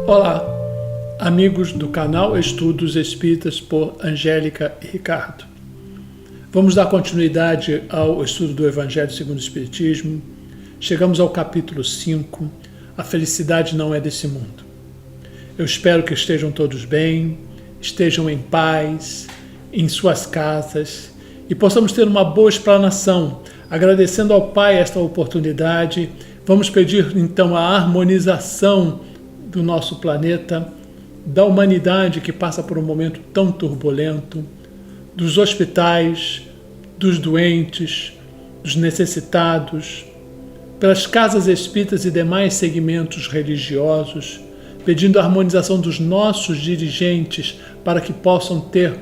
Olá, amigos do canal Estudos Espíritas por Angélica e Ricardo. Vamos dar continuidade ao estudo do Evangelho segundo o Espiritismo. Chegamos ao capítulo 5, A Felicidade Não É Desse Mundo. Eu espero que estejam todos bem, estejam em paz, em suas casas e possamos ter uma boa explanação. Agradecendo ao Pai esta oportunidade, vamos pedir então a harmonização do nosso planeta, da humanidade que passa por um momento tão turbulento, dos hospitais, dos doentes, dos necessitados, pelas casas espíritas e demais segmentos religiosos, pedindo a harmonização dos nossos dirigentes para que possam ter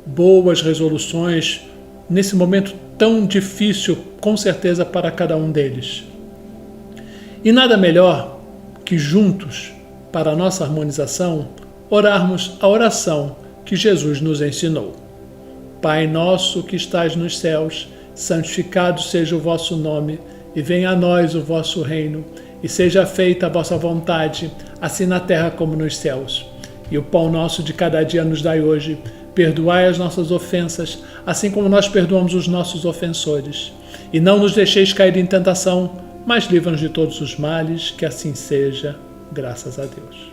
boas resoluções nesse momento tão difícil, com certeza, para cada um deles. E nada melhor que juntos, para a nossa harmonização, orarmos a oração que Jesus nos ensinou. Pai nosso que estais nos céus, santificado seja o vosso nome, e venha a nós o vosso reino, e seja feita a vossa vontade, assim na terra como nos céus. E o pão nosso de cada dia nos dai hoje. Perdoai as nossas ofensas, assim como nós perdoamos os nossos ofensores. E não nos deixeis cair em tentação, mas livra-nos de todos os males, que assim seja, graças a Deus.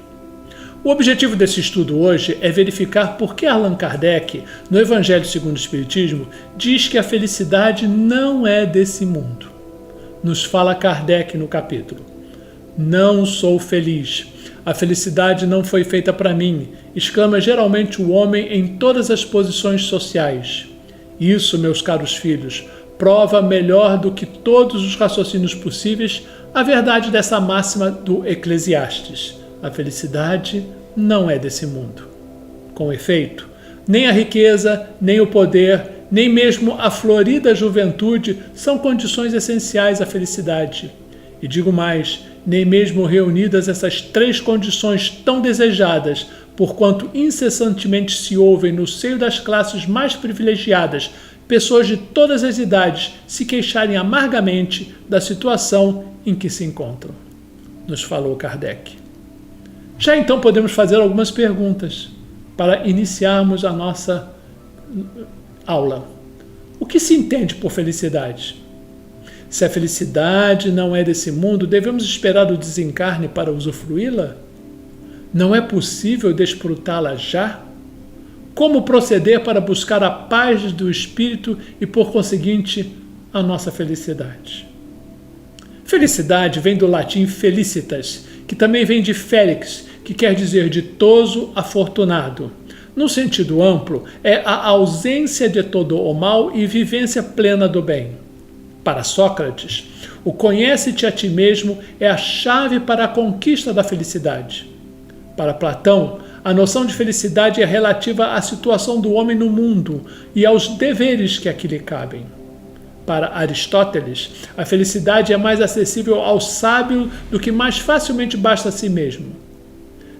O objetivo desse estudo hoje é verificar por que Allan Kardec, no Evangelho segundo o Espiritismo, diz que a felicidade não é desse mundo. Nos fala Kardec no capítulo: "Não sou feliz. A felicidade não foi feita para mim", exclama geralmente o homem em todas as posições sociais. Isso, meus caros filhos, prova melhor do que todos os raciocínios possíveis a verdade dessa máxima do Eclesiastes: a felicidade não é desse mundo. Com efeito, nem a riqueza, nem o poder, nem mesmo a florida juventude são condições essenciais à felicidade. E digo mais, nem mesmo reunidas essas três condições tão desejadas, porquanto incessantemente se ouvem no seio das classes mais privilegiadas pessoas de todas as idades se queixarem amargamente da situação em que se encontram, nos falou Kardec. Já então podemos fazer algumas perguntas para iniciarmos a nossa aula. O que se entende por felicidade? Se a felicidade não é desse mundo, devemos esperar o desencarne para usufruí-la? Não é possível desfrutá-la já? Como proceder para buscar a paz do espírito e, por conseguinte, a nossa felicidade? Felicidade vem do latim felicitas, que também vem de felix, que quer dizer ditoso, afortunado. No sentido amplo, é a ausência de todo o mal e vivência plena do bem. Para Sócrates, o conhece-te a ti mesmo é a chave para a conquista da felicidade. Para Platão, a noção de felicidade é relativa à situação do homem no mundo e aos deveres que aqui lhe cabem. Para Aristóteles, a felicidade é mais acessível ao sábio do que mais facilmente basta a si mesmo.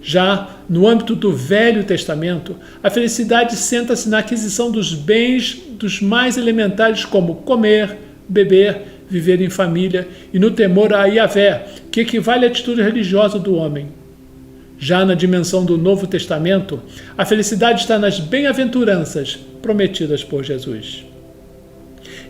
Já no âmbito do Velho Testamento, a felicidade senta-se na aquisição dos bens dos mais elementares, como comer, beber, viver em família, e no temor a Yahvé, que equivale à atitude religiosa do homem. Já na dimensão do Novo Testamento, a felicidade está nas bem-aventuranças prometidas por Jesus.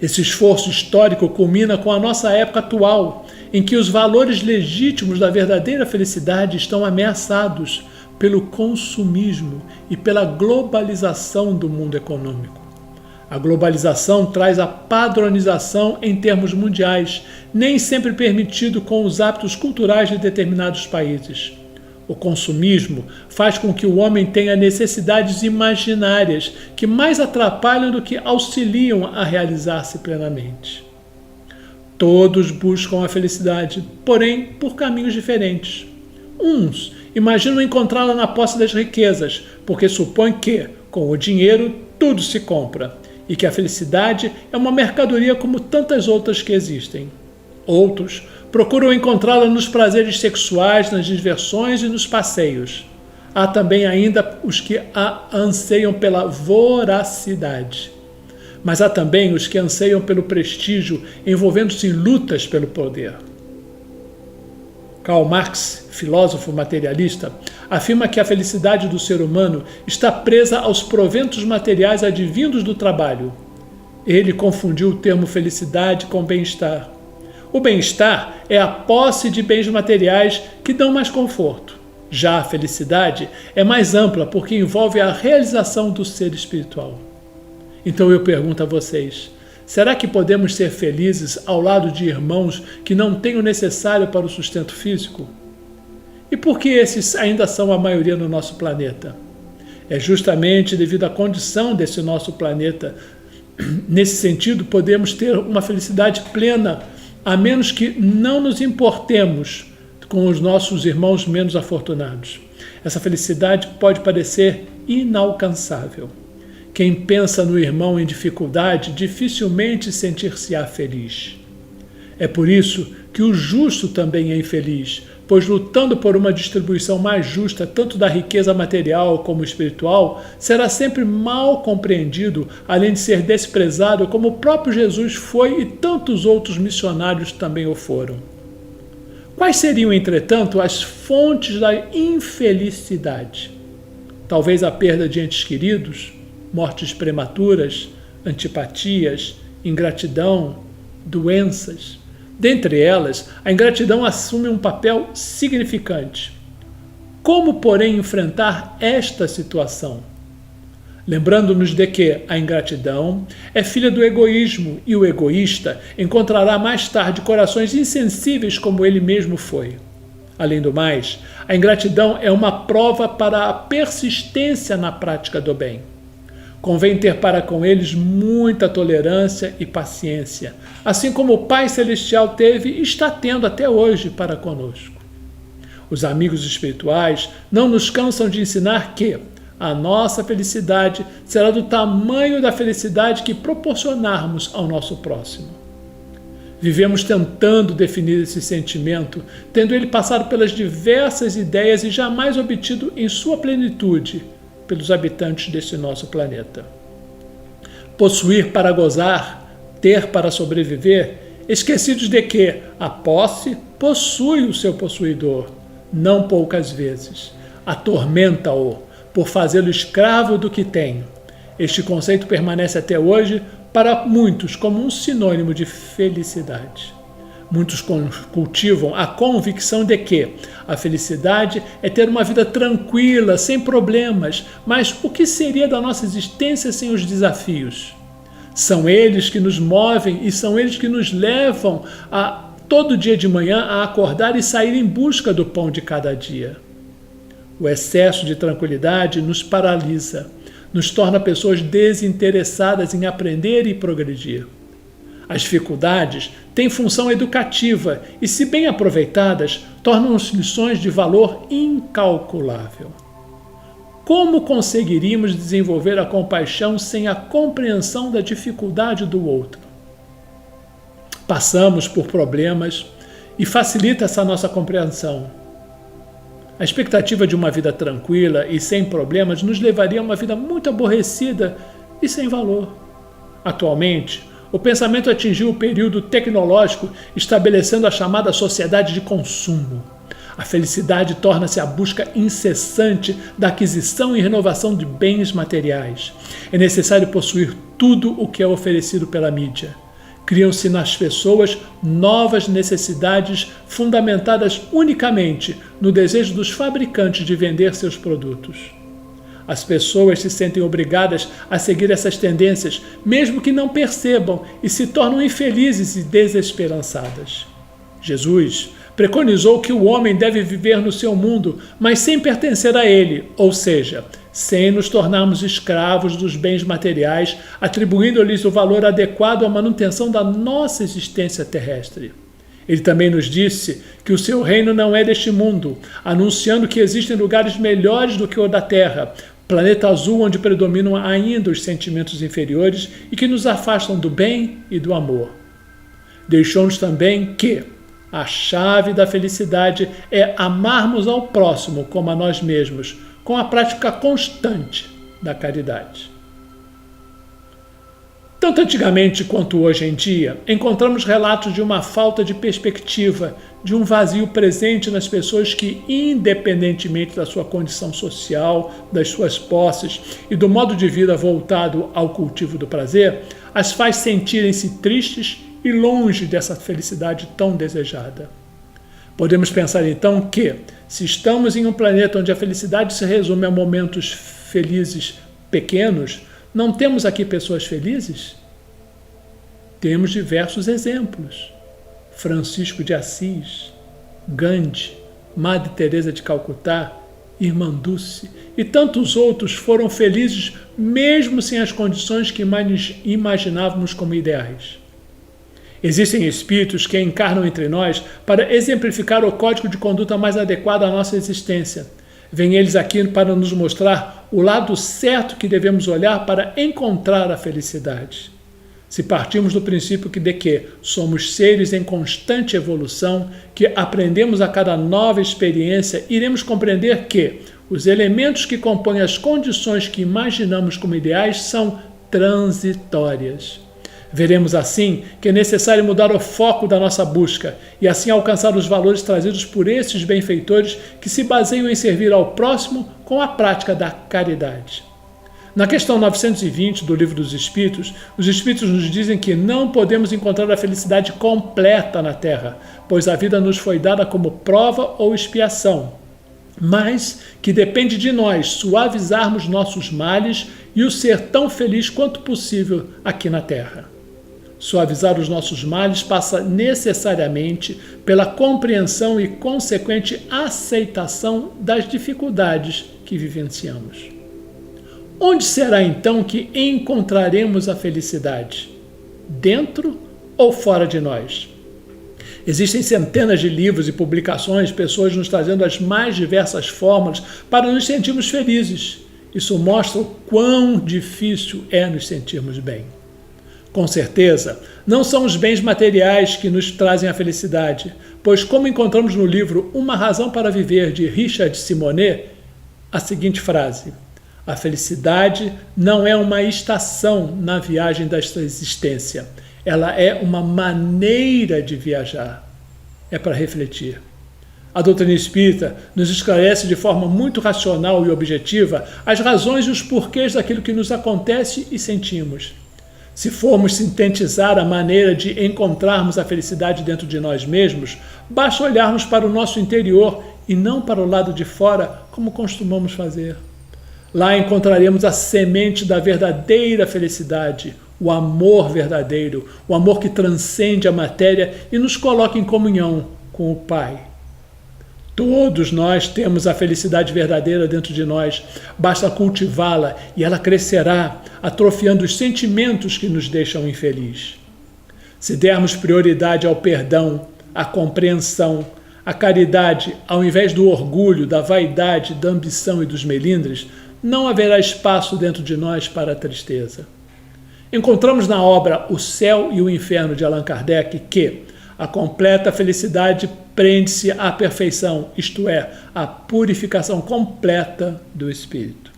Esse esforço histórico culmina com a nossa época atual, em que os valores legítimos da verdadeira felicidade estão ameaçados pelo consumismo e pela globalização do mundo econômico. A globalização traz a padronização em termos mundiais, nem sempre permitido com os hábitos culturais de determinados países. O consumismo faz com que o homem tenha necessidades imaginárias que mais atrapalham do que auxiliam a realizar-se plenamente. Todos buscam a felicidade, porém por caminhos diferentes. Uns imaginam encontrá-la na posse das riquezas, porque supõem que, com o dinheiro, tudo se compra, e que a felicidade é uma mercadoria como tantas outras que existem. Outros procuram encontrá-la nos prazeres sexuais, nas diversões e nos passeios. Há também ainda os que a anseiam pela voracidade. Mas há também os que anseiam pelo prestígio, envolvendo-se em lutas pelo poder. Karl Marx, filósofo materialista, afirma que a felicidade do ser humano está presa aos proventos materiais advindos do trabalho. Ele confundiu o termo felicidade com bem-estar. O bem-estar é a posse de bens materiais que dão mais conforto. Já a felicidade é mais ampla porque envolve a realização do ser espiritual. Então eu pergunto a vocês, será que podemos ser felizes ao lado de irmãos que não têm o necessário para o sustento físico? E por que esses ainda são a maioria no nosso planeta? É justamente devido à condição desse nosso planeta. Nesse sentido, podemos ter uma felicidade plena, a menos que não nos importemos com os nossos irmãos menos afortunados. Essa felicidade pode parecer inalcançável. Quem pensa no irmão em dificuldade dificilmente sentir-se-á feliz. É por isso que o justo também é infeliz, pois lutando por uma distribuição mais justa tanto da riqueza material como espiritual, será sempre mal compreendido, além de ser desprezado como o próprio Jesus foi e tantos outros missionários também o foram. Quais seriam, entretanto, as fontes da infelicidade? Talvez a perda de entes queridos, mortes prematuras, antipatias, ingratidão, doenças. Dentre elas, a ingratidão assume um papel significante. Como, porém, enfrentar esta situação? Lembrando-nos de que a ingratidão é filha do egoísmo e o egoísta encontrará mais tarde corações insensíveis como ele mesmo foi. Além do mais, a ingratidão é uma prova para a persistência na prática do bem. Convém ter para com eles muita tolerância e paciência, assim como o Pai Celestial teve e está tendo até hoje para conosco. Os amigos espirituais não nos cansam de ensinar que a nossa felicidade será do tamanho da felicidade que proporcionarmos ao nosso próximo. Vivemos tentando definir esse sentimento, tendo ele passado pelas diversas ideias e jamais obtido em sua plenitude pelos habitantes desse nosso planeta. Possuir para gozar, ter para sobreviver, esquecidos de que a posse possui o seu possuidor, não poucas vezes. Atormenta-o por fazê-lo escravo do que tem. Este conceito permanece até hoje para muitos como um sinônimo de felicidade. Muitos cultivam a convicção de que a felicidade é ter uma vida tranquila, sem problemas, mas o que seria da nossa existência sem os desafios? São eles que nos movem e são eles que nos levam a todo dia de manhã a acordar e sair em busca do pão de cada dia. O excesso de tranquilidade nos paralisa, nos torna pessoas desinteressadas em aprender e progredir. As dificuldades têm função educativa e, se bem aproveitadas, tornam-se lições de valor incalculável. Como conseguiríamos desenvolver a compaixão sem a compreensão da dificuldade do outro? Passamos por problemas e facilita essa nossa compreensão. A expectativa de uma vida tranquila e sem problemas nos levaria a uma vida muito aborrecida e sem valor. Atualmente, o pensamento atingiu o período tecnológico, estabelecendo a chamada sociedade de consumo. A felicidade torna-se a busca incessante da aquisição e renovação de bens materiais. É necessário possuir tudo o que é oferecido pela mídia. Criam-se nas pessoas novas necessidades fundamentadas unicamente no desejo dos fabricantes de vender seus produtos. As pessoas se sentem obrigadas a seguir essas tendências, mesmo que não percebam, e se tornam infelizes e desesperançadas. Jesus preconizou que o homem deve viver no seu mundo, mas sem pertencer a ele, ou seja, sem nos tornarmos escravos dos bens materiais, atribuindo-lhes o valor adequado à manutenção da nossa existência terrestre. Ele também nos disse que o seu reino não é deste mundo, anunciando que existem lugares melhores do que o da Terra, planeta azul onde predominam ainda os sentimentos inferiores e que nos afastam do bem e do amor. Deixou-nos também que a chave da felicidade é amarmos ao próximo como a nós mesmos, com a prática constante da caridade. Tanto antigamente quanto hoje em dia, encontramos relatos de uma falta de perspectiva, de um vazio presente nas pessoas que, independentemente da sua condição social, das suas posses e do modo de vida voltado ao cultivo do prazer, as faz sentirem-se tristes e longe dessa felicidade tão desejada. Podemos pensar então que, se estamos em um planeta onde a felicidade se resume a momentos felizes pequenos, não temos aqui pessoas felizes? Temos diversos exemplos. Francisco de Assis, Gandhi, Madre Teresa de Calcutá, Irmã Dulce e tantos outros foram felizes mesmo sem as condições que imaginávamos como ideais. Existem espíritos que encarnam entre nós para exemplificar o código de conduta mais adequado à nossa existência. Vêm eles aqui para nos mostrar o lado certo que devemos olhar para encontrar a felicidade. Se partimos do princípio de que somos seres em constante evolução, que aprendemos a cada nova experiência, iremos compreender que os elementos que compõem as condições que imaginamos como ideais são transitórias. Veremos assim que é necessário mudar o foco da nossa busca e assim alcançar os valores trazidos por esses benfeitores que se baseiam em servir ao próximo com a prática da caridade. Na questão 920 do Livro dos Espíritos, os Espíritos nos dizem que não podemos encontrar a felicidade completa na Terra, pois a vida nos foi dada como prova ou expiação, mas que depende de nós suavizarmos nossos males e o ser tão feliz quanto possível aqui na Terra. Suavizar os nossos males passa necessariamente pela compreensão e consequente aceitação das dificuldades que vivenciamos. Onde será então que encontraremos a felicidade? Dentro ou fora de nós? Existem centenas de livros e publicações, pessoas nos trazendo as mais diversas fórmulas para nos sentirmos felizes. Isso mostra o quão difícil é nos sentirmos bem. Com certeza, não são os bens materiais que nos trazem a felicidade, pois como encontramos no livro Uma Razão para Viver, de Richard Simonet, a seguinte frase: a felicidade não é uma estação na viagem desta existência, ela é uma maneira de viajar. É para refletir. A doutrina espírita nos esclarece de forma muito racional e objetiva as razões e os porquês daquilo que nos acontece e sentimos. Se formos sintetizar a maneira de encontrarmos a felicidade dentro de nós mesmos, basta olharmos para o nosso interior e não para o lado de fora, como costumamos fazer. Lá encontraremos a semente da verdadeira felicidade, o amor verdadeiro, o amor que transcende a matéria e nos coloca em comunhão com o Pai. Todos nós temos a felicidade verdadeira dentro de nós, basta cultivá-la e ela crescerá, atrofiando os sentimentos que nos deixam infelizes. Se dermos prioridade ao perdão, à compreensão, à caridade, ao invés do orgulho, da vaidade, da ambição e dos melindres, não haverá espaço dentro de nós para a tristeza. Encontramos na obra O Céu e o Inferno de Allan Kardec que a completa felicidade prende-se à perfeição, isto é, à purificação completa do espírito.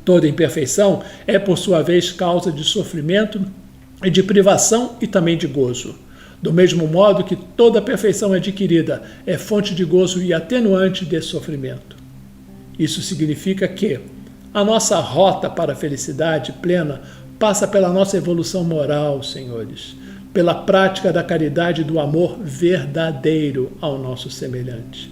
Toda imperfeição é, por sua vez, causa de sofrimento e de privação e também de gozo. Do mesmo modo que toda perfeição adquirida é fonte de gozo e atenuante de sofrimento. Isso significa que a nossa rota para a felicidade plena passa pela nossa evolução moral, senhores, pela prática da caridade e do amor verdadeiro ao nosso semelhante.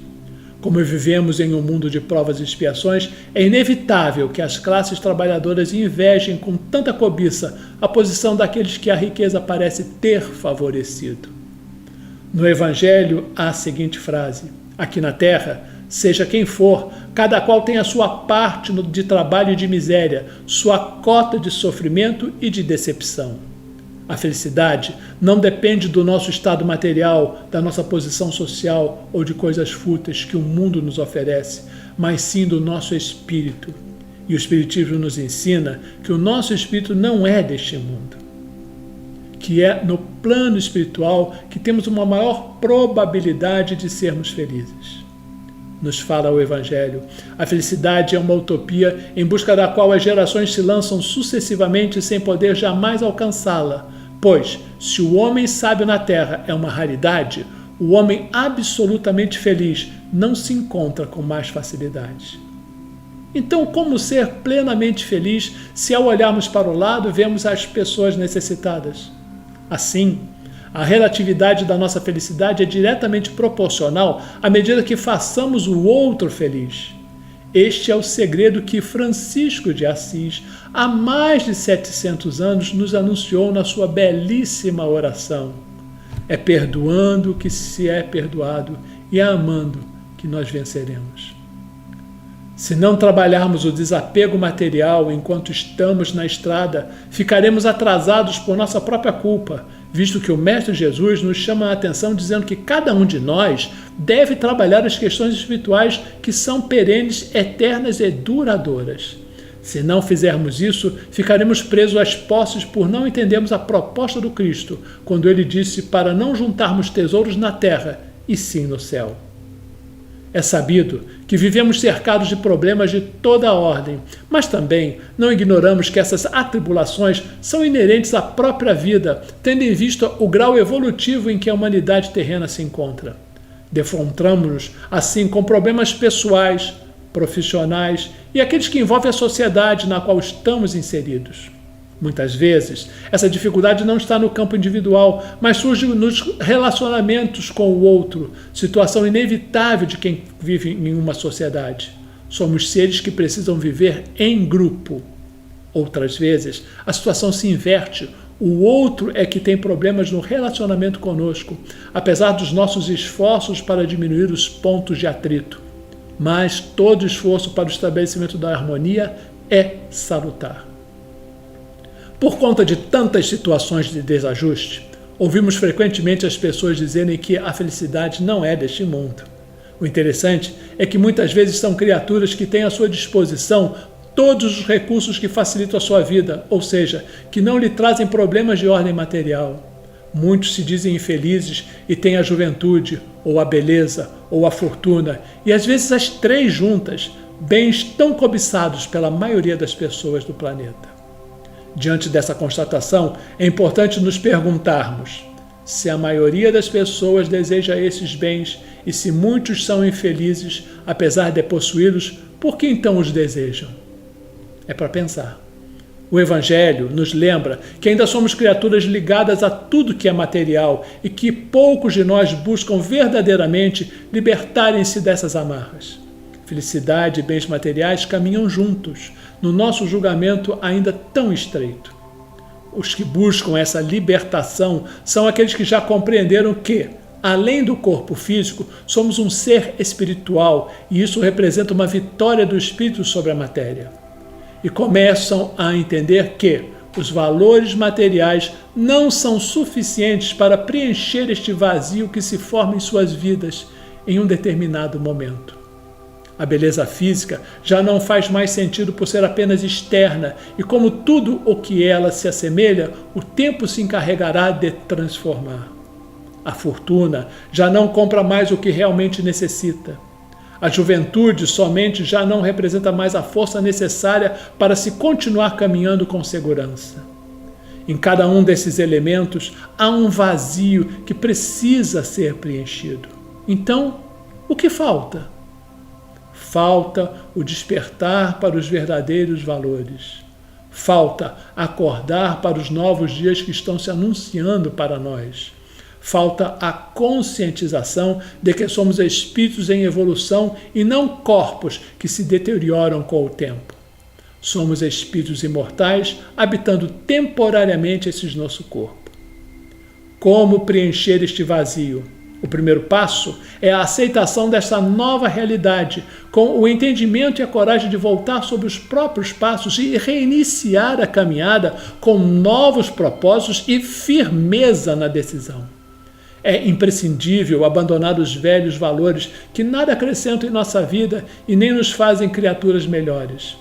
Como vivemos em um mundo de provas e expiações, é inevitável que as classes trabalhadoras invejem com tanta cobiça a posição daqueles que a riqueza parece ter favorecido. No Evangelho há a seguinte frase: aqui na terra, seja quem for, cada qual tem a sua parte de trabalho e de miséria, sua cota de sofrimento e de decepção. A felicidade não depende do nosso estado material, da nossa posição social ou de coisas fúteis que o mundo nos oferece, mas sim do nosso espírito. E o Espiritismo nos ensina que o nosso espírito não é deste mundo, que é no plano espiritual que temos uma maior probabilidade de sermos felizes. nos fala o Evangelho. A felicidade é uma utopia em busca da qual as gerações se lançam sucessivamente sem poder jamais alcançá-la. Pois, se o homem sábio na terra é uma raridade, o homem absolutamente feliz não se encontra com mais facilidade. Então, como ser plenamente feliz se ao olharmos para o lado vemos as pessoas necessitadas? Assim, a relatividade da nossa felicidade é diretamente proporcional à medida que façamos o outro feliz. Este é o segredo que Francisco de Assis, há mais de 700 anos, nos anunciou na sua belíssima oração. É perdoando que se é perdoado e é amando que nós venceremos. Se não trabalharmos o desapego material enquanto estamos na estrada, ficaremos atrasados por nossa própria culpa, visto que o Mestre Jesus nos chama a atenção dizendo que cada um de nós deve trabalhar as questões espirituais que são perenes, eternas e duradouras. Se não fizermos isso, ficaremos presos às posses por não entendermos a proposta do Cristo, quando ele disse para não juntarmos tesouros na terra, e sim no céu. É sabido que vivemos cercados de problemas de toda a ordem, mas também não ignoramos que essas atribulações são inerentes à própria vida, tendo em vista o grau evolutivo em que a humanidade terrena se encontra. Defrontamos-nos, assim, com problemas pessoais, profissionais e aqueles que envolvem a sociedade na qual estamos inseridos. Muitas vezes, essa dificuldade não está no campo individual, mas surge nos relacionamentos com o outro, situação inevitável de quem vive em uma sociedade. Somos seres que precisam viver em grupo. Outras vezes, a situação se inverte. O outro é que tem problemas no relacionamento conosco, apesar dos nossos esforços para diminuir os pontos de atrito. Mas todo esforço para o estabelecimento da harmonia é salutar. Por conta de tantas situações de desajuste, ouvimos frequentemente as pessoas dizerem que a felicidade não é deste mundo. O interessante é que muitas vezes são criaturas que têm à sua disposição todos os recursos que facilitam a sua vida, ou seja, que não lhe trazem problemas de ordem material. Muitos se dizem infelizes e têm a juventude, ou a beleza, ou a fortuna, e às vezes as três juntas, bens tão cobiçados pela maioria das pessoas do planeta. Diante dessa constatação, é importante nos perguntarmos: se a maioria das pessoas deseja esses bens e se muitos são infelizes, apesar de possuí-los, por que então os desejam? É para pensar. O Evangelho nos lembra que ainda somos criaturas ligadas a tudo que é material e que poucos de nós buscam verdadeiramente libertarem-se dessas amarras. Felicidade e bens materiais caminham juntos, no nosso julgamento ainda tão estreito. Os que buscam essa libertação são aqueles que já compreenderam que, além do corpo físico, somos um ser espiritual e isso representa uma vitória do espírito sobre a matéria. E começam a entender que os valores materiais não são suficientes para preencher este vazio que se forma em suas vidas em um determinado momento. A beleza física já não faz mais sentido por ser apenas externa, e como tudo o que ela se assemelha, o tempo se encarregará de transformar. A fortuna já não compra mais o que realmente necessita. A juventude somente já não representa mais a força necessária para se continuar caminhando com segurança. Em cada um desses elementos há um vazio que precisa ser preenchido. Então, o que falta? Falta o despertar para os verdadeiros valores. Falta acordar para os novos dias que estão se anunciando para nós. Falta a conscientização de que somos espíritos em evolução e não corpos que se deterioram com o tempo. Somos espíritos imortais habitando temporariamente esse nosso corpo. Como preencher este vazio? O primeiro passo é a aceitação dessa nova realidade, com o entendimento e a coragem de voltar sobre os próprios passos e reiniciar a caminhada com novos propósitos e firmeza na decisão. É imprescindível abandonar os velhos valores que nada acrescentam em nossa vida e nem nos fazem criaturas melhores.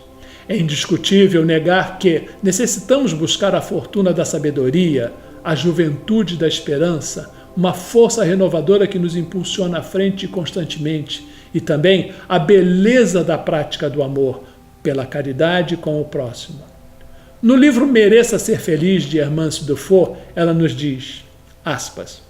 É indiscutível negar que necessitamos buscar a fortuna da sabedoria, a juventude da esperança, uma força renovadora que nos impulsiona à frente constantemente e também a beleza da prática do amor, pela caridade com o próximo. No livro Mereça Ser Feliz, de Hermance Dufour, ela nos diz, aspas,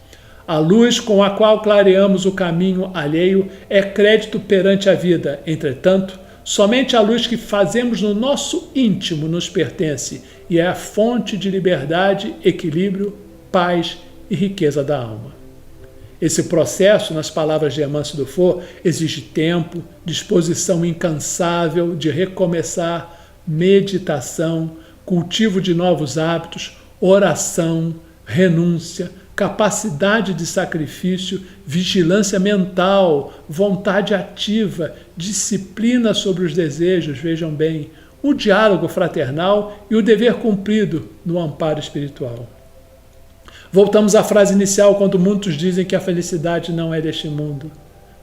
a luz com a qual clareamos o caminho alheio é crédito perante a vida, entretanto, somente a luz que fazemos no nosso íntimo nos pertence e é a fonte de liberdade, equilíbrio, paz e riqueza da alma. Esse processo, nas palavras de Hermance Dufour, exige tempo, disposição incansável de recomeçar, meditação, cultivo de novos hábitos, oração, renúncia, capacidade de sacrifício, vigilância mental, vontade ativa, disciplina sobre os desejos, vejam bem, o diálogo fraternal e o dever cumprido no amparo espiritual. Voltamos à frase inicial, quando muitos dizem que a felicidade não é deste mundo.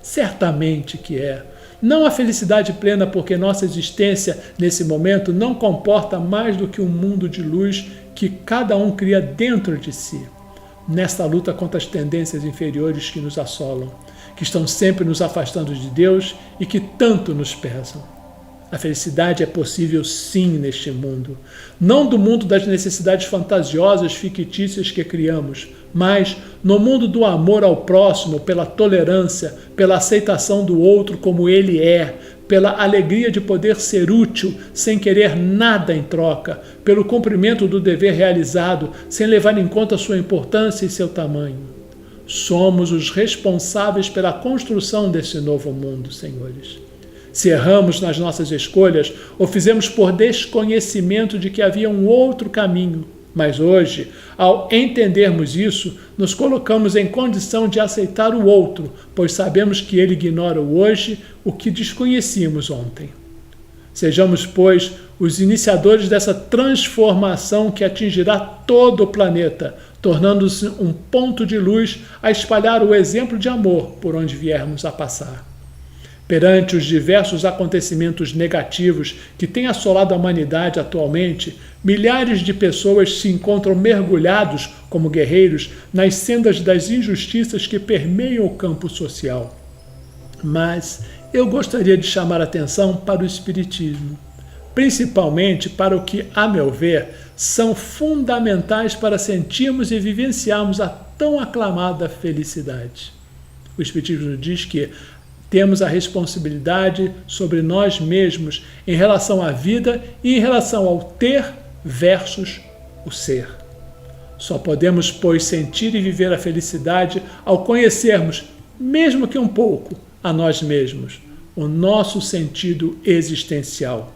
Certamente que é. Não a felicidade plena, porque nossa existência nesse momento não comporta mais do que um mundo de luz que cada um cria dentro de si, nesta luta contra as tendências inferiores que nos assolam, que estão sempre nos afastando de Deus e que tanto nos pesam. A felicidade é possível sim neste mundo, não do mundo das necessidades fantasiosas fictícias que criamos, mas no mundo do amor ao próximo, pela tolerância, pela aceitação do outro como ele é, pela alegria de poder ser útil sem querer nada em troca, pelo cumprimento do dever realizado sem levar em conta sua importância e seu tamanho. Somos os responsáveis pela construção desse novo mundo, senhores. Se erramos nas nossas escolhas ou fizemos por desconhecimento de que havia um outro caminho, mas hoje, ao entendermos isso, nos colocamos em condição de aceitar o outro, pois sabemos que ele ignora o hoje, o que desconhecíamos ontem. Sejamos, pois, os iniciadores dessa transformação que atingirá todo o planeta, tornando-se um ponto de luz a espalhar o exemplo de amor por onde viermos a passar. Perante os diversos acontecimentos negativos que têm assolado a humanidade atualmente, milhares de pessoas se encontram mergulhados, como guerreiros, nas sendas das injustiças que permeiam o campo social. Mas eu gostaria de chamar a atenção para o Espiritismo, principalmente para o que, a meu ver, são fundamentais para sentirmos e vivenciarmos a tão aclamada felicidade. O Espiritismo diz que temos a responsabilidade sobre nós mesmos em relação à vida e em relação ao ter versus o ser. Só podemos, pois, sentir e viver a felicidade ao conhecermos, mesmo que um pouco, a nós mesmos, o nosso sentido existencial.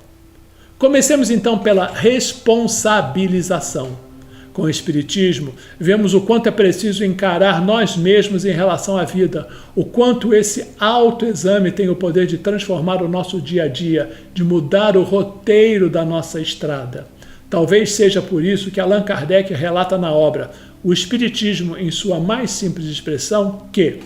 Comecemos então pela responsabilização. Com o Espiritismo, vemos o quanto é preciso encarar nós mesmos em relação à vida, o quanto esse autoexame tem o poder de transformar o nosso dia a dia, de mudar o roteiro da nossa estrada. Talvez seja por isso que Allan Kardec relata na obra O Espiritismo em sua mais simples expressão que,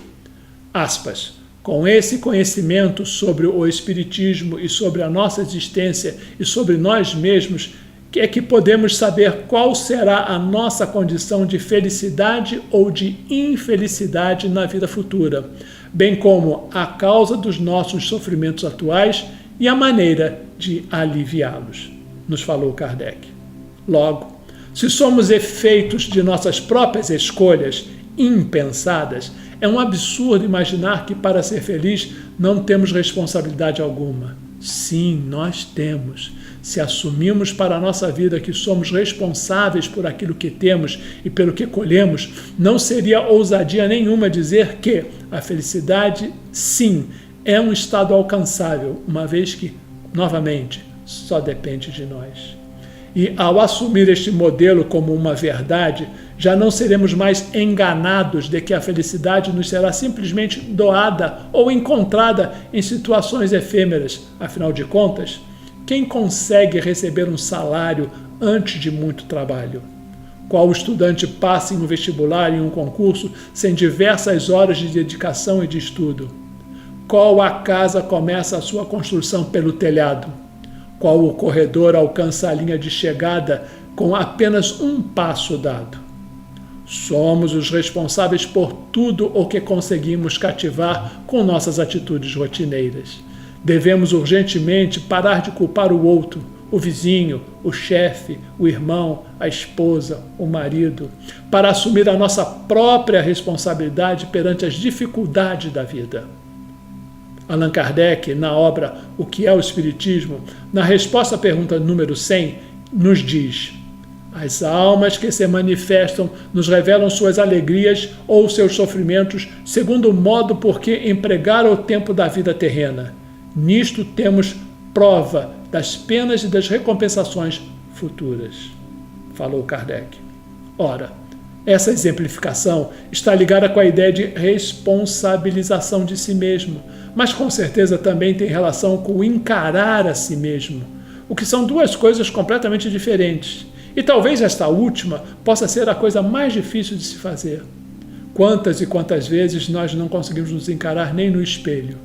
aspas, com esse conhecimento sobre o Espiritismo e sobre a nossa existência e sobre nós mesmos, é que podemos saber qual será a nossa condição de felicidade ou de infelicidade na vida futura, bem como a causa dos nossos sofrimentos atuais e a maneira de aliviá-los, nos falou Kardec. Logo, se somos efeitos de nossas próprias escolhas impensadas, é um absurdo imaginar que para ser feliz não temos responsabilidade alguma. Sim, nós temos. Se assumimos para a nossa vida que somos responsáveis por aquilo que temos e pelo que colhemos, não seria ousadia nenhuma dizer que a felicidade, sim, é um estado alcançável, uma vez que, novamente, só depende de nós. E ao assumir este modelo como uma verdade, já não seremos mais enganados de que a felicidade nos será simplesmente doada ou encontrada em situações efêmeras. Afinal de contas, quem consegue receber um salário antes de muito trabalho? Qual estudante passa em um vestibular e em um concurso sem diversas horas de dedicação e de estudo? Qual a casa começa a sua construção pelo telhado? Qual o corredor alcança a linha de chegada com apenas um passo dado? Somos os responsáveis por tudo o que conseguimos cativar com nossas atitudes rotineiras. Devemos urgentemente parar de culpar o outro, o vizinho, o chefe, o irmão, a esposa, o marido, para assumir a nossa própria responsabilidade perante as dificuldades da vida. Allan Kardec, na obra O que é o Espiritismo, na resposta à pergunta número 100, nos diz: as almas que se manifestam nos revelam suas alegrias ou seus sofrimentos segundo o modo por que empregaram o tempo da vida terrena. Nisto temos prova das penas e das recompensações futuras, falou Kardec. Ora, essa exemplificação está ligada com a ideia de responsabilização de si mesmo, mas com certeza também tem relação com o encarar a si mesmo, o que são duas coisas completamente diferentes. E talvez esta última possa ser a coisa mais difícil de se fazer. Quantas e quantas vezes nós não conseguimos nos encarar nem no espelho?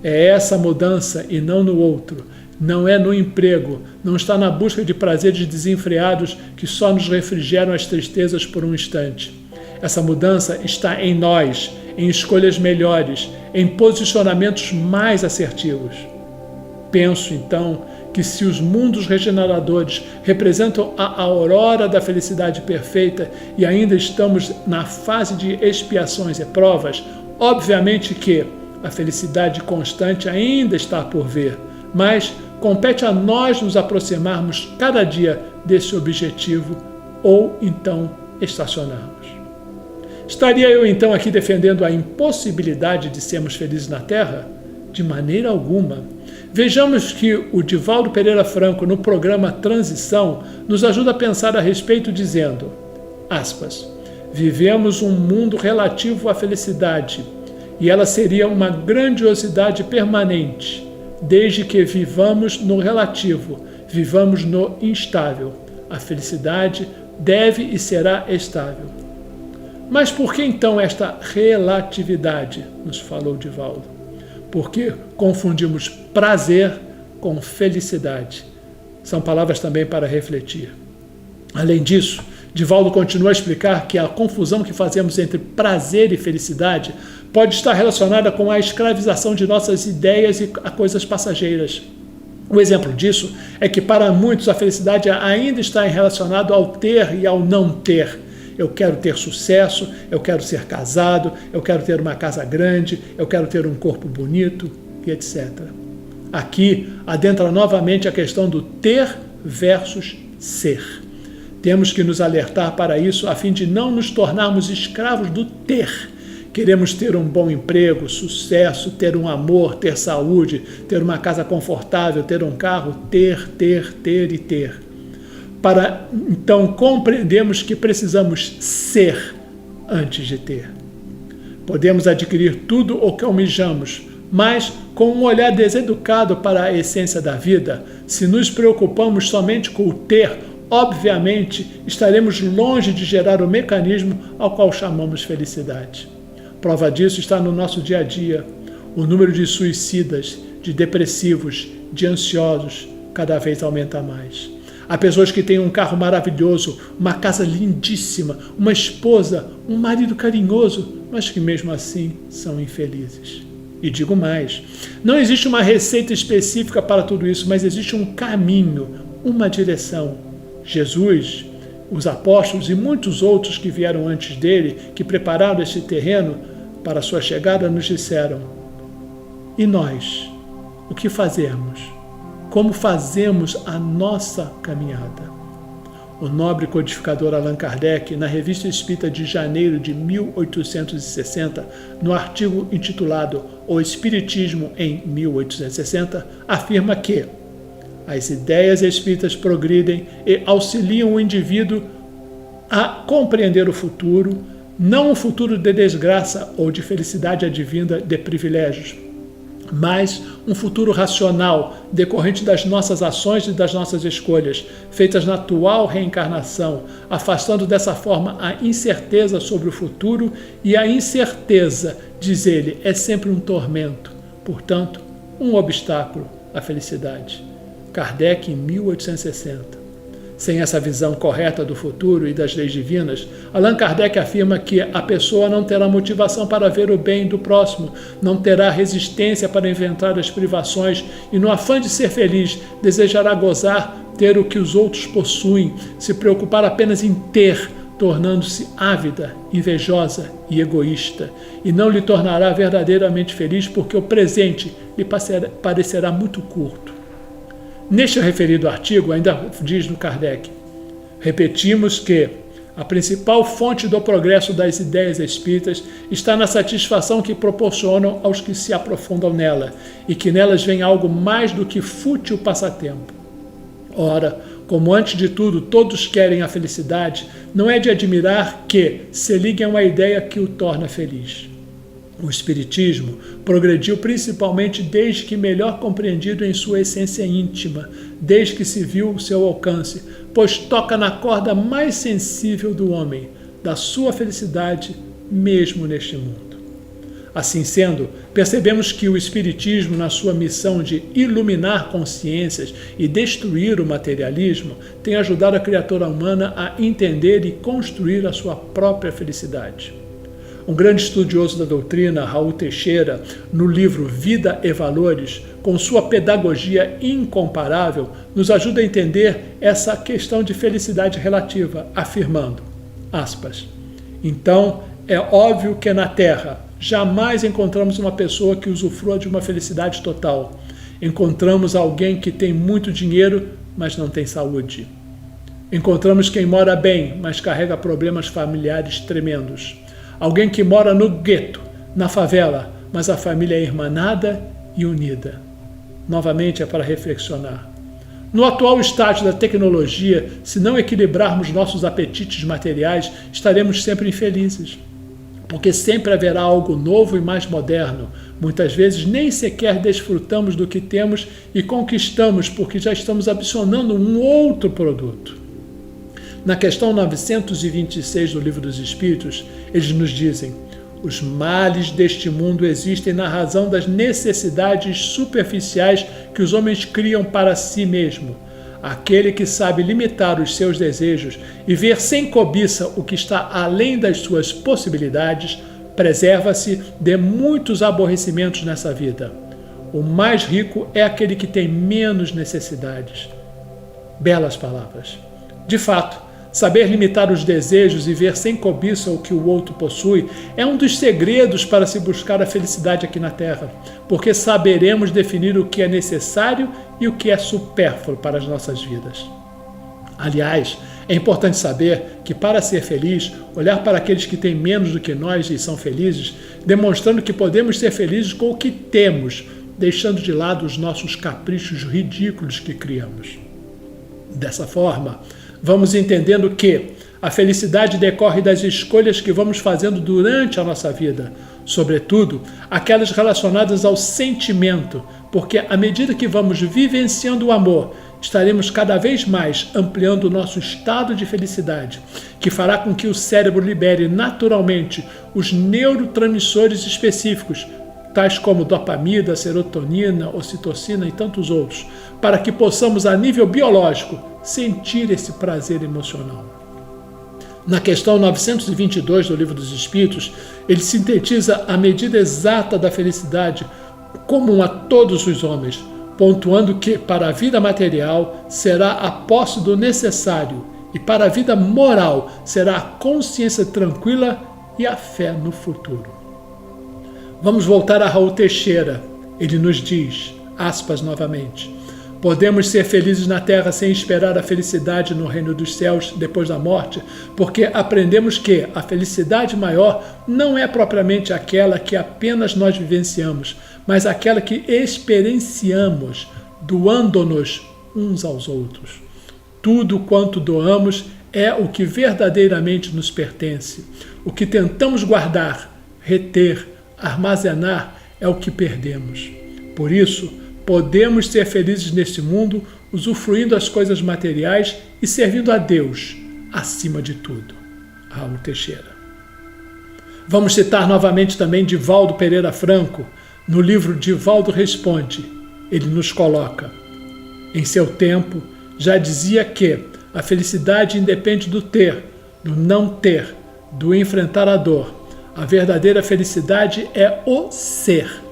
É essa mudança e não no outro. Não é no emprego, não está na busca de prazeres desenfreados que só nos refrigeram as tristezas por um instante. Essa mudança está em nós, em escolhas melhores, em posicionamentos mais assertivos. Penso, então, que se os mundos regeneradores representam a aurora da felicidade perfeita e ainda estamos na fase de expiações e provas, obviamente que a felicidade constante ainda está por vir, mas compete a nós nos aproximarmos cada dia desse objetivo ou então estacionarmos. Estaria eu então aqui defendendo a impossibilidade de sermos felizes na Terra? De maneira alguma. Vejamos que o Divaldo Pereira Franco, no programa Transição, nos ajuda a pensar a respeito dizendo, aspas, vivemos um mundo relativo à felicidade e ela seria uma grandiosidade permanente, desde que vivamos no relativo, vivamos no instável. A felicidade deve e será estável. Mas por que então esta relatividade, nos falou Divaldo? Porque confundimos prazer com felicidade. São palavras também para refletir. Além disso, Divaldo continua a explicar que a confusão que fazemos entre prazer e felicidade pode estar relacionada com a escravização de nossas ideias e a coisas passageiras. O exemplo disso é que para muitos a felicidade ainda está relacionada ao ter e ao não ter. Eu quero ter sucesso, eu quero ser casado, eu quero ter uma casa grande, eu quero ter um corpo bonito, e etc. Aqui adentra novamente a questão do ter versus ser. Temos que nos alertar para isso a fim de não nos tornarmos escravos do ter. Queremos ter um bom emprego, sucesso, ter um amor, ter saúde, ter uma casa confortável, ter um carro, ter. Para então compreendermos que precisamos ser antes de ter. Podemos adquirir tudo o que almejamos, mas com um olhar deseducado para a essência da vida, se nos preocupamos somente com o ter, obviamente estaremos longe de gerar o mecanismo ao qual chamamos felicidade. Prova disso está no nosso dia a dia. O número de suicidas, de depressivos, de ansiosos, cada vez aumenta mais. Há pessoas que têm um carro maravilhoso, uma casa lindíssima, uma esposa, um marido carinhoso, mas que mesmo assim são infelizes. E digo mais, não existe uma receita específica para tudo isso, mas existe um caminho, uma direção. Jesus, os apóstolos e muitos outros que vieram antes dele, que prepararam esse terreno para a sua chegada, nos disseram, e nós, o que fazemos? Como fazemos a nossa caminhada? O nobre codificador Allan Kardec, na Revista Espírita de janeiro de 1860, no artigo intitulado O Espiritismo em 1860, afirma que as ideias espíritas progridem e auxiliam o indivíduo a compreender o futuro, não um futuro de desgraça ou de felicidade advinda de privilégios, mas um futuro racional, decorrente das nossas ações e das nossas escolhas, feitas na atual reencarnação, afastando dessa forma a incerteza sobre o futuro, e a incerteza, diz ele, é sempre um tormento, portanto, um obstáculo à felicidade. Kardec, em 1860. Sem essa visão correta do futuro e das leis divinas, Allan Kardec afirma que a pessoa não terá motivação para ver o bem do próximo, não terá resistência para enfrentar as privações e, no afã de ser feliz, desejará gozar, ter o que os outros possuem, se preocupar apenas em ter, tornando-se ávida, invejosa e egoísta, e não lhe tornará verdadeiramente feliz porque o presente lhe parecerá muito curto. Neste referido artigo, ainda diz no Kardec, repetimos que a principal fonte do progresso das ideias espíritas está na satisfação que proporcionam aos que se aprofundam nela, e que nelas vem algo mais do que fútil passatempo. Ora, como antes de tudo todos querem a felicidade, não é de admirar que se liguem a uma ideia que o torna feliz. O Espiritismo progrediu principalmente desde que melhor compreendido em sua essência íntima, desde que se viu o seu alcance, pois toca na corda mais sensível do homem, da sua felicidade, mesmo neste mundo. Assim sendo, percebemos que o Espiritismo, na sua missão de iluminar consciências e destruir o materialismo, tem ajudado a criatura humana a entender e construir a sua própria felicidade. Um grande estudioso da doutrina, Raul Teixeira, no livro Vida e Valores, com sua pedagogia incomparável, nos ajuda a entender essa questão de felicidade relativa, afirmando, aspas, então, é óbvio que na Terra jamais encontramos uma pessoa que usufrua de uma felicidade total. Encontramos alguém que tem muito dinheiro, mas não tem saúde. Encontramos quem mora bem, mas carrega problemas familiares tremendos. Alguém que mora no gueto, na favela, mas a família é irmanada e unida. Novamente é para reflexionar. No atual estágio da tecnologia, se não equilibrarmos nossos apetites materiais, estaremos sempre infelizes. Porque sempre haverá algo novo e mais moderno. Muitas vezes nem sequer desfrutamos do que temos e conquistamos porque já estamos adicionando um outro produto. Na questão 926 do Livro dos Espíritos, eles nos dizem: os males deste mundo existem na razão das necessidades superficiais que os homens criam para si mesmo. Aquele que sabe limitar os seus desejos e ver sem cobiça o que está além das suas possibilidades, preserva-se de muitos aborrecimentos nessa vida. O mais rico é aquele que tem menos necessidades. Belas palavras. De fato, saber limitar os desejos e ver sem cobiça o que o outro possui é um dos segredos para se buscar a felicidade aqui na Terra, porque saberemos definir o que é necessário e o que é supérfluo para as nossas vidas. Aliás, é importante saber que para ser feliz, olhar para aqueles que têm menos do que nós e são felizes, demonstrando que podemos ser felizes com o que temos, deixando de lado os nossos caprichos ridículos que criamos. Dessa forma, vamos entendendo que a felicidade decorre das escolhas que vamos fazendo durante a nossa vida, sobretudo aquelas relacionadas ao sentimento, porque à medida que vamos vivenciando o amor, estaremos cada vez mais ampliando o nosso estado de felicidade, que fará com que o cérebro libere naturalmente os neurotransmissores específicos, tais como dopamina, serotonina, ocitocina e tantos outros, para que possamos, a nível biológico, sentir esse prazer emocional. Na questão 922 do Livro dos Espíritos, ele sintetiza a medida exata da felicidade comum a todos os homens, pontuando que para a vida material será a posse do necessário e para a vida moral será a consciência tranquila e a fé no futuro. Vamos voltar a Raul Teixeira. Ele nos diz, aspas novamente, podemos ser felizes na terra sem esperar a felicidade no reino dos céus depois da morte, porque aprendemos que a felicidade maior não é propriamente aquela que apenas nós vivenciamos, mas aquela que experienciamos, doando-nos uns aos outros. Tudo quanto doamos é o que verdadeiramente nos pertence. O que tentamos guardar, reter, armazenar é o que perdemos. Por isso, podemos ser felizes neste mundo, usufruindo as coisas materiais e servindo a Deus, acima de tudo. Raul Teixeira. Vamos citar novamente também Divaldo Pereira Franco, no livro Divaldo Responde. Ele nos coloca: em seu tempo, já dizia que A felicidade independe do ter, do não ter, do enfrentar a dor. A verdadeira felicidade é o ser,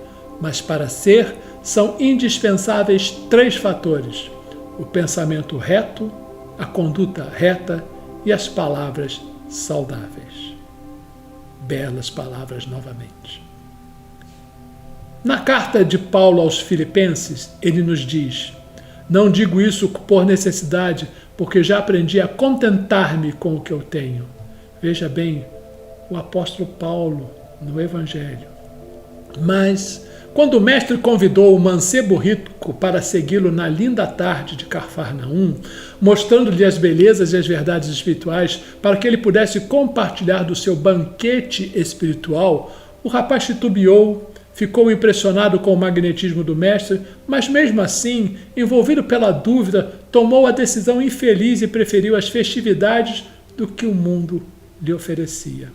mas para ser são indispensáveis 3 fatores: o pensamento reto, a conduta reta e as palavras saudáveis. Belas palavras novamente. Na carta de Paulo aos Filipenses, ele nos diz: não digo isso por necessidade, porque já aprendi a contentar-me com o que eu tenho. Veja bem, o apóstolo Paulo no Evangelho. Mas, quando o mestre convidou o mancebo rico para segui-lo na linda tarde de Cafarnaum, mostrando-lhe as belezas e as verdades espirituais para que ele pudesse compartilhar do seu banquete espiritual, o rapaz titubeou, ficou impressionado com o magnetismo do mestre, mas mesmo assim, envolvido pela dúvida, tomou a decisão infeliz e preferiu as festividades do que o mundo lhe oferecia.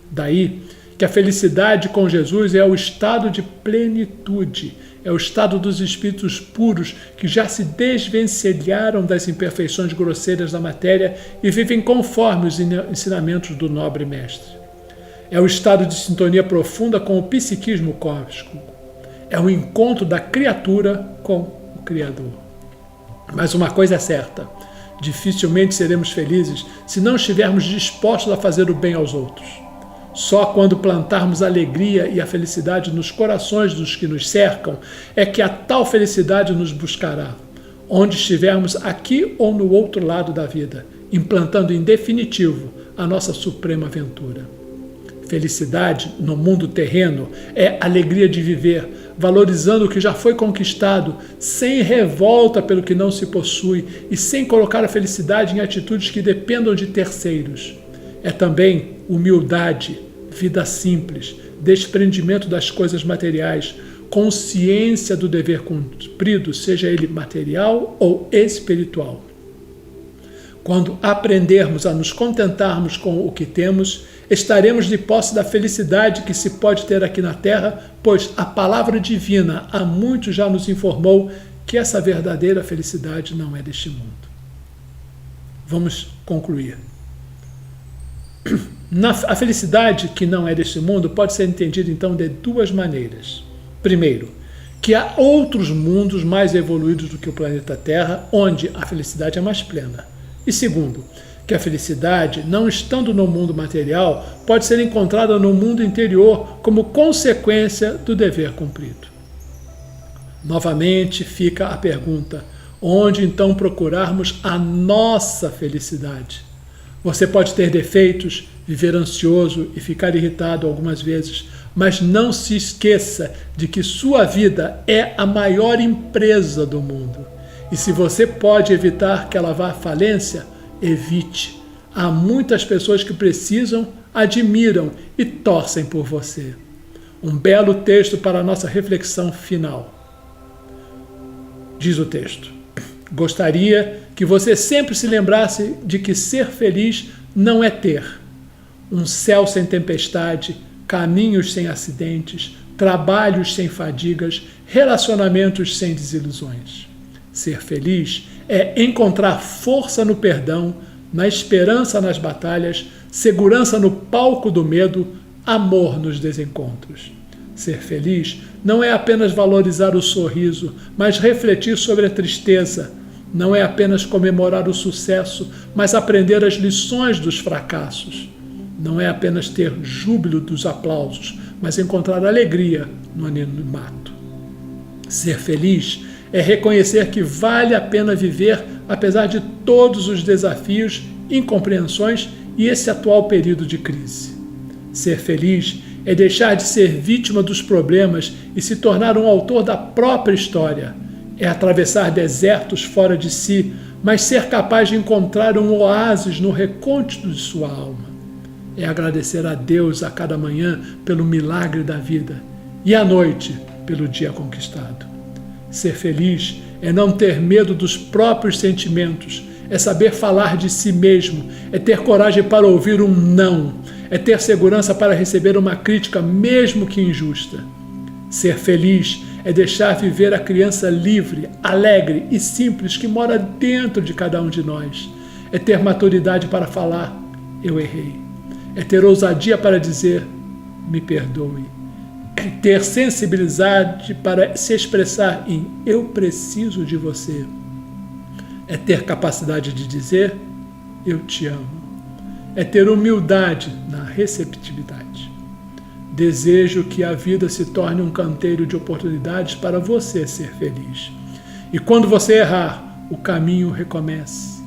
Daí que a felicidade com Jesus é o estado de plenitude, é o estado dos espíritos puros que já se desvencilharam das imperfeições grosseiras da matéria e vivem conforme os ensinamentos do nobre mestre. É o estado de sintonia profunda com o psiquismo cósmico. É o encontro da criatura com o Criador. Mas uma coisa é certa: dificilmente seremos felizes se não estivermos dispostos a fazer o bem aos outros. Só quando plantarmos a alegria e a felicidade nos corações dos que nos cercam é que a tal felicidade nos buscará, onde estivermos aqui ou no outro lado da vida, implantando em definitivo a nossa suprema aventura. Felicidade no mundo terreno é alegria de viver, valorizando o que já foi conquistado, sem revolta pelo que não se possui e sem colocar a felicidade em atitudes que dependam de terceiros. É também humildade, vida simples, desprendimento das coisas materiais, consciência do dever cumprido, seja ele material ou espiritual. Quando aprendermos a nos contentarmos com o que temos, estaremos de posse da felicidade que se pode ter aqui na Terra, pois a palavra divina há muito já nos informou que essa verdadeira felicidade não é deste mundo. Vamos concluir. A felicidade que não é deste mundo pode ser entendida então de 2 maneiras. Primeiro, que há outros mundos mais evoluídos do que o planeta Terra, onde a felicidade é mais plena. E segundo, que a felicidade, não estando no mundo material, pode ser encontrada no mundo interior como consequência do dever cumprido. Novamente fica a pergunta: onde então procurarmos a nossa felicidade? Você pode ter defeitos, viver ansioso e ficar irritado algumas vezes, mas não se esqueça de que sua vida é a maior empresa do mundo. E se você pode evitar que ela vá à falência, evite. Há muitas pessoas que precisam, admiram e torcem por você. Um belo texto para a nossa reflexão final. Diz o texto: gostaria que você sempre se lembrasse de que ser feliz não é ter um céu sem tempestade, caminhos sem acidentes, trabalhos sem fadigas, relacionamentos sem desilusões. Ser feliz é encontrar força no perdão, na esperança nas batalhas, segurança no palco do medo, amor nos desencontros. Ser feliz não é apenas valorizar o sorriso, mas refletir sobre a tristeza. Não é apenas comemorar o sucesso, mas aprender as lições dos fracassos. Não é apenas ter júbilo dos aplausos, mas encontrar alegria no anonimato. Ser feliz é reconhecer que vale a pena viver apesar de todos os desafios, incompreensões e esse atual período de crise. Ser feliz é deixar de ser vítima dos problemas e se tornar um autor da própria história. É atravessar desertos fora de si, mas ser capaz de encontrar um oásis no recôndito de sua alma. É agradecer a Deus a cada manhã pelo milagre da vida e à noite pelo dia conquistado. Ser feliz é não ter medo dos próprios sentimentos, é saber falar de si mesmo, é ter coragem para ouvir um não, é ter segurança para receber uma crítica mesmo que injusta. Ser feliz é deixar viver a criança livre, alegre e simples que mora dentro de cada um de nós. É ter maturidade para falar, eu errei. É ter ousadia para dizer, me perdoe. É ter sensibilidade para se expressar em eu preciso de você. É ter capacidade de dizer, eu te amo. É ter humildade na receptividade. Desejo que a vida se torne um canteiro de oportunidades para você ser feliz. E quando você errar, o caminho recomece.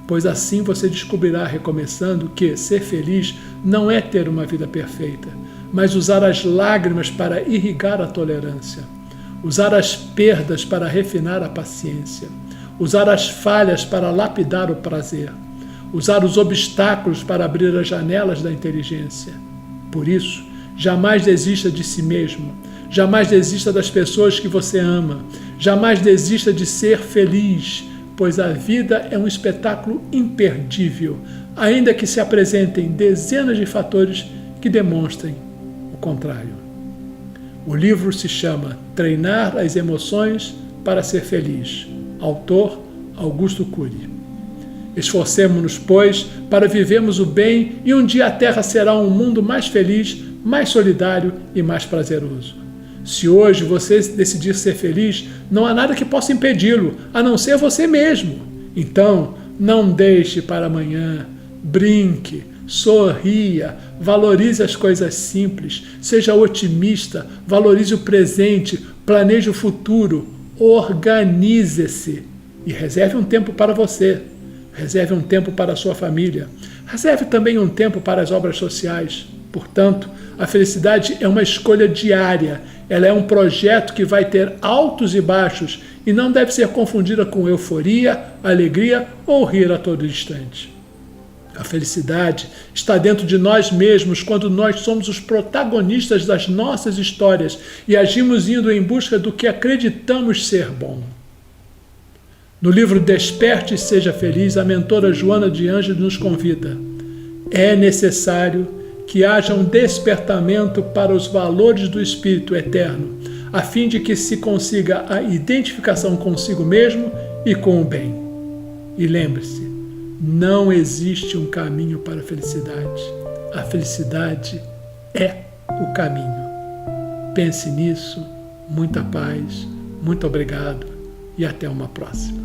Pois assim você descobrirá, recomeçando, que ser feliz não é ter uma vida perfeita, mas usar as lágrimas para irrigar a tolerância, usar as perdas para refinar a paciência, usar as falhas para lapidar o prazer, usar os obstáculos para abrir as janelas da inteligência. Por isso, jamais desista de si mesmo, jamais desista das pessoas que você ama, jamais desista de ser feliz, pois a vida é um espetáculo imperdível, ainda que se apresentem dezenas de fatores que demonstrem o contrário. O livro se chama Treinar as Emoções para Ser Feliz. Autor Augusto Cury. Esforcemo-nos, pois, para vivermos o bem e um dia a Terra será um mundo mais feliz, mais solidário e mais prazeroso. Se hoje você decidir ser feliz, não há nada que possa impedi-lo, a não ser você mesmo. Então, não deixe para amanhã. Brinque, sorria, valorize as coisas simples, seja otimista, valorize o presente, planeje o futuro, organize-se e reserve um tempo para você. Reserve um tempo para a sua família. Reserve também um tempo para as obras sociais. Portanto, a felicidade é uma escolha diária. Ela é um projeto que vai ter altos e baixos e não deve ser confundida com euforia, alegria ou rir a todo instante. A felicidade está dentro de nós mesmos quando nós somos os protagonistas das nossas histórias e agimos indo em busca do que acreditamos ser bom. No livro Desperte e Seja Feliz, a mentora Joana de Ângeles nos convida. É necessário que haja um despertamento para os valores do Espírito eterno, a fim de que se consiga a identificação consigo mesmo e com o bem. E lembre-se, não existe um caminho para a felicidade. A felicidade é o caminho. Pense nisso, muita paz, muito obrigado e até uma próxima.